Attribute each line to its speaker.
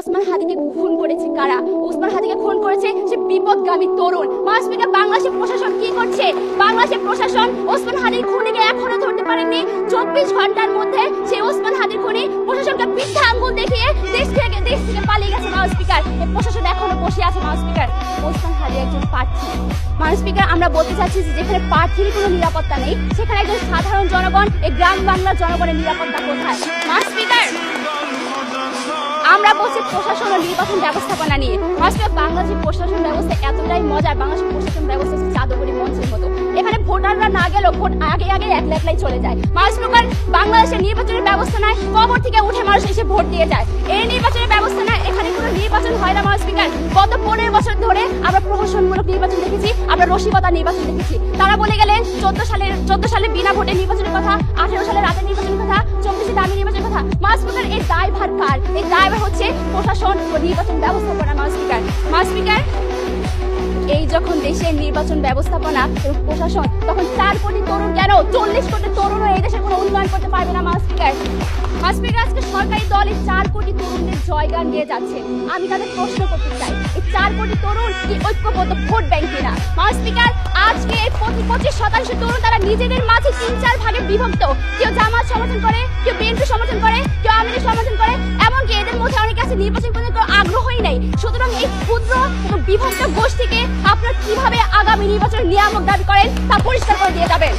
Speaker 1: ওসমান হাদিকে খুন করেছে কারা? ওসমান হাদিকে খুন করেছে সে বিপদগামী তরুণ। মাসপিকা বাংলাদেশের প্রশাসন কি করছে? বাংলাদেশের প্রশাসন ওসমান হাদির খুনিকে এখনো ধরতে পারেনি। 24 ঘন্টার মধ্যে সে ওসমান হাদির খুনি প্রশাসনকে মিথ্যা আঙ্গুল দেখিয়ে দেশ থেকে পালিয়ে গেছে। মাসপিকার এই প্রশাসন এখনো বসে আছে। মাসপিকার ওসমান হাদি একজন প্রার্থী। মাসপিকার আমরা বলতে চাচ্ছি যে যেখানে প্রার্থীর কোনো নিরাপত্তা নেই সেখানে একজন সাধারণ জনগণ, এই গ্রাম বাংলার জনগণের নিরাপত্তা কোথায়? মাসপিকার আমরা বলছি প্রশাসন ও নির্বাচন ব্যবস্থাপনা নিয়ে। মাসপিকার বাংলাদেশের প্রশাসন ব্যবস্থা এতটাই মজার, বাংলাদেশের প্রশাসন ব্যবস্থা হচ্ছে জাদুকরি মঞ্চের মতো। এখানে ভোটাররা না গেলেও ভোট আগে একলাই চলে যায়। মাসপিকার বাংলাদেশের নির্বাচনের ব্যবস্থা নাই, কবর থেকে উঠে মানুষ এসে ভোট দিয়ে যায়। এই নির্বাচনের ব্যবস্থা নাই, এখানে কোনো নির্বাচন হয় না। মাসপিকার গত 15 বছর ধরে আমরা প্রহসনমূলক নির্বাচন দেখেছি, আমরা রসিকতা নির্বাচন দেখেছি। তারা বলে গেলেন 14 সালে বিনা ভোটে নির্বাচনের কথা, 18 সালে রাতের নির্বাচনের কথা, 24 দামি নির্বাচনের কথা। মাসপিকার এই দায়ভার কার? এই দায়ভার হচ্ছে প্রশাসন ও নির্বাচন ব্যবস্থাপনা। মাসপিকার এই যখন দেশের নির্বাচন ব্যবস্থাপনা এবং প্রশাসন, তখন 4 কোটি তরুণ কেন 40 কোটি তরুণও এই দেশের কোনো উন্নয়ন করতে পারবে না। মাসপিকার আজকে সরকারি দল এই 4 কোটি তরুণদের জয়গান নিয়ে যাচ্ছে। আমি তাদের প্রশ্ন করতে চাই, এই 4 কোটি তরুণ কি ঐক্যবদ্ধ ভোট ব্যাংক কিনা? মাসপিকার আজকে এই 25% তরুণ তারা নিজেদের মাঝে 3-4 ভাগে বিভক্ত। কেউ জামাত সমর্থন করে, কেউ বিএনপি সমর্থন করে, কেউ আওয়ামী লীগ সমর্থন করে, এমনকি এদের মধ্যে অনেকে আছে নির্বাচন করতে কোনো আগ্রহই নেই। সুতরাং এই ক্ষুদ্র এবং বিভক্ত গোষ্ঠীকে আপনারা কিভাবে আগামী নির্বাচনের নিয়ামক দাবি করেন তা পরিষ্কার করে দিয়ে যাবেন।